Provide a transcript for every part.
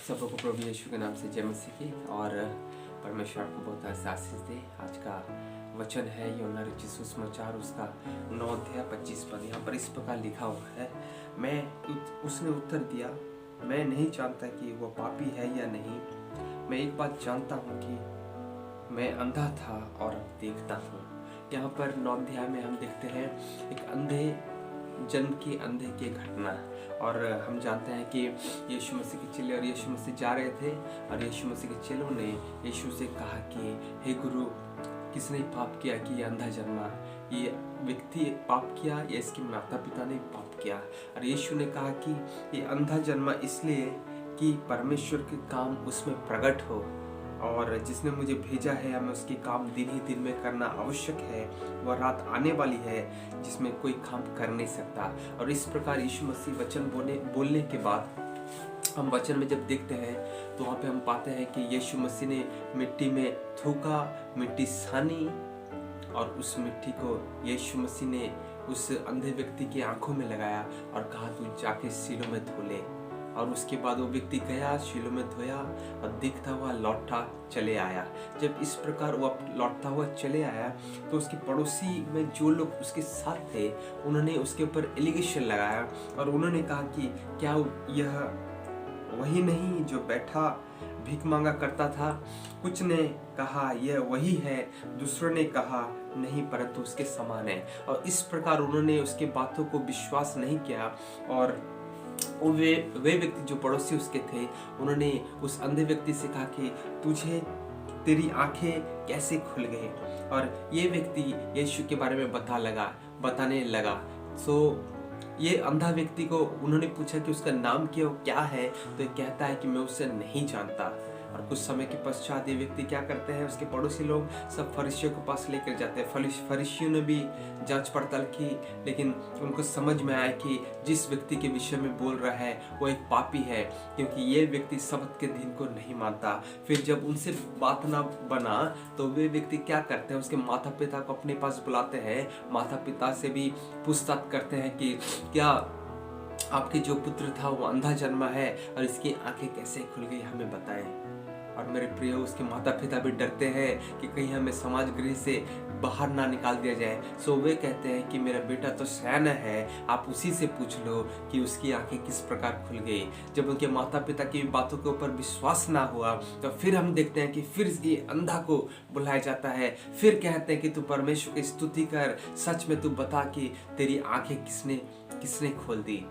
सबको प्रभु यीशु के नाम से जय मसीह की। और परमेश्वर आपको बहुत आशीष दे। आज का वचन है यूहन्ना रचित सुसमाचार उसका 9 अध्याय 25 पद। यहाँ पर इस प्रकार लिखा हुआ है, उसने उत्तर दिया, मैं नहीं जानता कि वो पापी है या नहीं। मैं एक बात जानता हूँ कि मैं अंधा था और अब देखता हूँ। यहाँ पर 9 अध्याय में हम देखते हैं एक अंधे जन्म की अंधे की घटना। और हम जानते हैं कि यीशु मसीह के चेले और यीशु मसीह जा रहे थे और यीशु मसीह के चेलों ने यीशु से कहा कि हे गुरु, किसने पाप किया कि ये अंधा जन्मा? ये व्यक्ति पाप किया या इसके माता पिता ने पाप किया? और यीशु ने कहा कि ये अंधा जन्मा इसलिए कि परमेश्वर के काम उसमें प्रकट हो, और जिसने मुझे भेजा है हमें उसके काम दिन ही दिन में करना आवश्यक है। वह रात आने वाली है जिसमें कोई काम कर नहीं सकता। और इस प्रकार यीशु मसीह वचन बोलने के बाद हम वचन में जब देखते हैं तो वहाँ पे हम पाते हैं कि यीशु मसीह ने मिट्टी में थूका, मिट्टी सानी, और उस मिट्टी को यीशु मसीह ने उस अंधे व्यक्ति की आंखों में लगाया और कहा तू जाके सीलों में धो ले। और उसके बाद वो व्यक्ति गया, शीलों में धोया और दिखता हुआ लौटा चले आया। जब इस प्रकार वो लौटता हुआ चले आया तो उसके पड़ोसी में जो लोग उसके साथ थे उन्होंने उसके ऊपर एलिगेशन लगाया और उन्होंने कहा कि क्या यह वही नहीं जो बैठा भीख मांगा करता था? कुछ ने कहा यह वही है, दूसरों ने कहा नहीं परंतु उसके समान है। और इस प्रकार उन्होंने उसके बातों को विश्वास नहीं किया। और वे व्यक्ति जो पड़ोसी उसके थे उन्होंने उस अंधे व्यक्ति से कहा कि तुझे तेरी आंखें कैसे खुल गई? और ये व्यक्ति यीशु के बारे में बताने लगा। सो ये अंधा व्यक्ति को उन्होंने पूछा कि उसका नाम क्या है, तो ये कहता है कि मैं उसे नहीं जानता। और कुछ समय के पश्चात ये व्यक्ति क्या करते हैं, उसके पड़ोसी लोग सब फरीसियों के पास लेकर जाते हैं। फरीसियों ने भी जांच पड़ताल की, लेकिन उनको समझ में आया कि जिस व्यक्ति के विषय में बोल रहा है वो एक पापी है, क्योंकि ये व्यक्ति सब्त के दिन को नहीं मानता। फिर जब उनसे बात ना बना तो वे व्यक्ति क्या करते हैं, उसके माता पिता को अपने पास बुलाते हैं, माता पिता से भी पूछताछ करते हैं कि क्या आपके जो पुत्र था वो अंधा जन्मा है और इसकी आंखें कैसे खुल गई, हमें बताएं। और मेरे प्रिय, उसके माता पिता भी डरते हैं कि कहीं हमें समाज गृह से बाहर ना निकाल दिया जाए। सो वे कहते हैं कि मेरा बेटा तो सयाना है, आप उसी से पूछ लो कि उसकी आंखें किस प्रकार खुल गई। जब उनके माता पिता की बातों के ऊपर विश्वास ना हुआ तो फिर हम देखते हैं कि फिर ये अंधा को बुलाया जाता है। फिर कहते हैं कि तू परमेश्वर की स्तुति कर, सच में तू बता कि तेरी आंखें किसने खोल दी।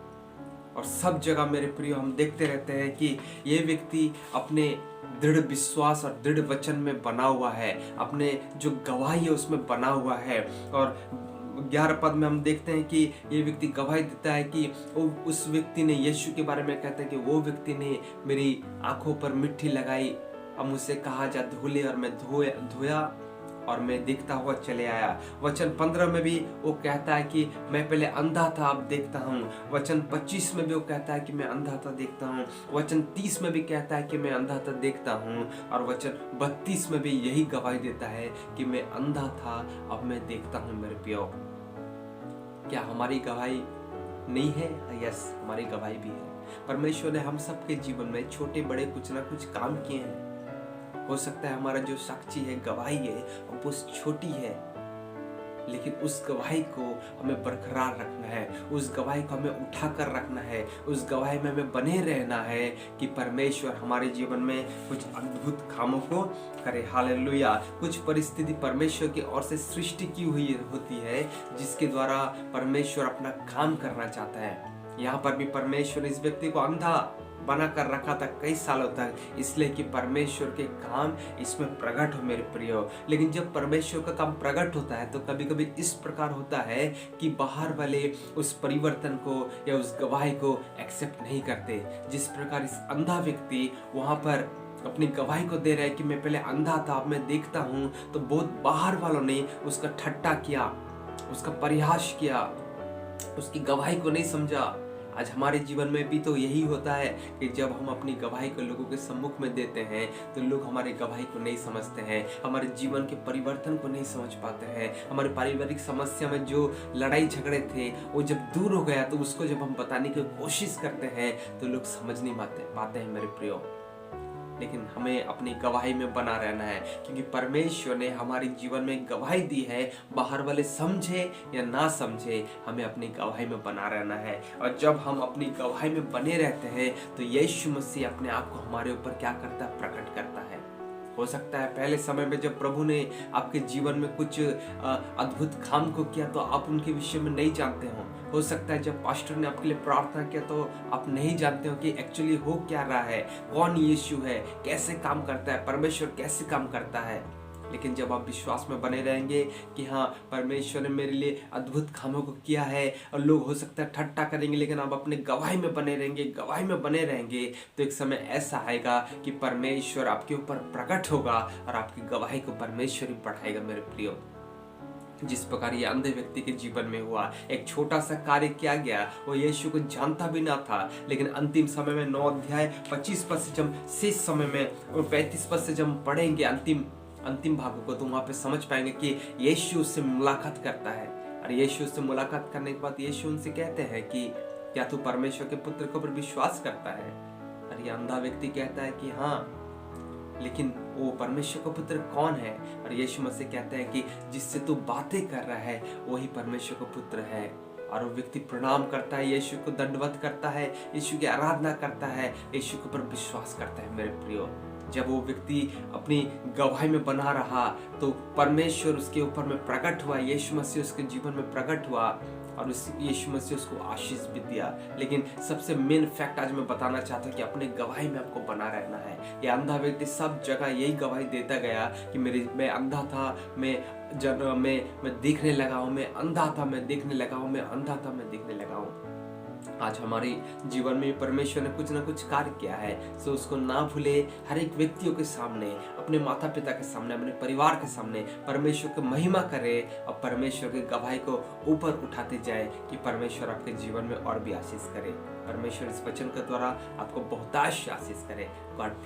और सब जगह मेरे प्रिय हम देखते रहते हैं कि ये व्यक्ति अपने दृढ़ विश्वास और दृढ़ वचन में बना हुआ है, अपने जो गवाही है उसमें बना हुआ है। और 11 पद में हम देखते हैं कि ये व्यक्ति गवाही देता है कि उस व्यक्ति ने, यीशु के बारे में कहता है कि वो व्यक्ति ने मेरी आंखों पर मिट्टी लगाई, अब मुझसे कहा जा धो ले, और मैं धोया और मैं देखता हुआ चले आया। वचन 15 में भी वो कहता है कि मैं पहले अंधा था अब देखता हूँ। वचन 25 में भी वो कहता है कि मैं अंधा था देखता हूँ। वचन 30 में भी कहता है कि मैं अंधा था देखता हूँ। और वचन 32 में भी यही गवाही देता है कि मैं अंधा था अब मैं देखता हूँ। मेरे प्रियो, क्या हमारी गवाही नहीं है? यस, हमारी गवाही भी है। परमेश्वर ने हम सबके जीवन में छोटे बड़े कुछ ना कुछ काम किए हैं। हो सकता है हमारा जो साक्षी है, गवाही है, वो छोटी है, लेकिन उस गवाही को हमें बरकरार रखना है, उस गवाही को हमें उठाकर रखना है, उस गवाही में हमें बने रहना है कि परमेश्वर हमारे जीवन में कुछ अद्भुत कामों को करे। हालेलुया। कुछ परिस्थिति परमेश्वर की ओर से सृष्टि की हुई होती है जिसके द्वारा परमेश्वर अपना काम करना चाहता है। यहाँ पर भी परमेश्वर इस व्यक्ति को अंधा बना कर रखा था कई सालों तक, इसलिए कि परमेश्वर के काम इसमें प्रकट हो। मेरे प्रियो, लेकिन जब परमेश्वर का काम प्रकट होता है तो कभी कभी इस प्रकार होता है कि बाहर वाले उस परिवर्तन को या उस गवाही को एक्सेप्ट नहीं करते। जिस प्रकार इस अंधा व्यक्ति वहां पर अपनी गवाही को दे रहा है कि मैं पहले अंधा था अब मैं देखता हूं, तो बहुत बाहर वालों ने उसका ठट्टा किया, उसका परिहास किया, उसकी गवाही को नहीं समझा। आज हमारे जीवन में भी तो यही होता है कि जब हम अपनी गवाही को लोगों के सम्मुख में देते हैं तो लोग हमारे गवाही को नहीं समझते हैं, हमारे जीवन के परिवर्तन को नहीं समझ पाते हैं। हमारे पारिवारिक समस्या में जो लड़ाई झगड़े थे वो जब दूर हो गया तो उसको जब हम बताने की कोशिश करते हैं तो लोग समझ नहीं पाते हैं। मेरे प्रियो, लेकिन हमें अपनी गवाही में बना रहना है, क्योंकि परमेश्वर ने हमारे जीवन में गवाही दी है। बाहर वाले समझे या ना समझे, हमें अपनी गवाही में बना रहना है। और जब हम अपनी गवाही में बने रहते हैं तो यीशु मसीह अपने आप को हमारे ऊपर क्या करता है, प्रकट करता है। हो सकता है पहले समय में जब प्रभु ने आपके जीवन में कुछ अद्भुत काम को किया तो आप उनके विषय में नहीं जानते हो सकता है जब पास्टर ने आपके लिए प्रार्थना किया तो आप नहीं जानते हो कि एक्चुअली हो क्या रहा है, कौन यीशु है, कैसे काम करता है, परमेश्वर कैसे काम करता है। लेकिन जब आप विश्वास में बने रहेंगे कि हाँ, परमेश्वर ने मेरे लिए अद्भुत कामों को किया है, और लोग हो सकता है ठट्टा करेंगे, लेकिन आप अपने गवाही में बने रहेंगे, गवाही में बने रहेंगे, तो एक समय ऐसा आएगा कि परमेश्वर आपके ऊपर प्रकट होगा और आपकी गवाही को परमेश्वर ही बढ़ाएगा। मेरे प्रियो, जिस प्रकार ये अंधे व्यक्ति के जीवन में हुआ, एक छोटा सा कार्य किया गया, वो यीशु को जानता भी ना था, लेकिन अंतिम समय में 9 अध्याय 25 पद से जब शेष समय में और 35 पद से जब पढ़ेंगे अंतिम भागों को, तो वहां पे समझ पाएंगे कि यीशु उससे मुलाकात करता है। और यीशु उससे मुलाकात करने के बाद यीशु उनसे कहते हैं कि क्या तू परमेश्वर के पुत्र के ऊपर विश्वास करता है? और ये अंधा व्यक्ति कहता है कि हाँ, लेकिन वो परमेश्वर का पुत्र कौन है? और यीशु मसीह कहते हैं कि जिससे तू बातें कर रहा है वही परमेश्वर का पुत्र है। और वो व्यक्ति प्रणाम करता है, यीशु को दंडवत करता है, यीशु की आराधना करता है, यीशु के ऊपर विश्वास करता है। मेरे प्रियो, जब वो व्यक्ति अपनी गवाही में बना रहा तो परमेश्वर उसके ऊपर में प्रकट हुआ, यीशु मसीह उसके जीवन में प्रकट हुआ और उस यीशु मसीह उसको आशीष भी दिया। लेकिन सबसे मेन फैक्ट आज मैं बताना चाहता हूँ कि अपने गवाही में आपको बना रहना है। ये अंधा व्यक्ति सब जगह यही गवाही देता गया कि मैं अंधा था, मैं देखने लगा हूँ, मैं अंधा था, मैं देखने लगा हूँ, मैं अंधा था, मैं देखने लगा हूँ। आज हमारे जीवन में परमेश्वर ने कुछ ना कुछ कार्य किया है, सो उसको ना भूले। हर एक व्यक्तियों के सामने, अपने माता पिता के सामने, अपने परिवार के सामने परमेश्वर की महिमा करे और परमेश्वर की गवाही को ऊपर उठाते जाए कि परमेश्वर आपके जीवन में और भी आशीष करे। परमेश्वर इस वचन के द्वारा आपको बहुतायत आशीष करे। गॉड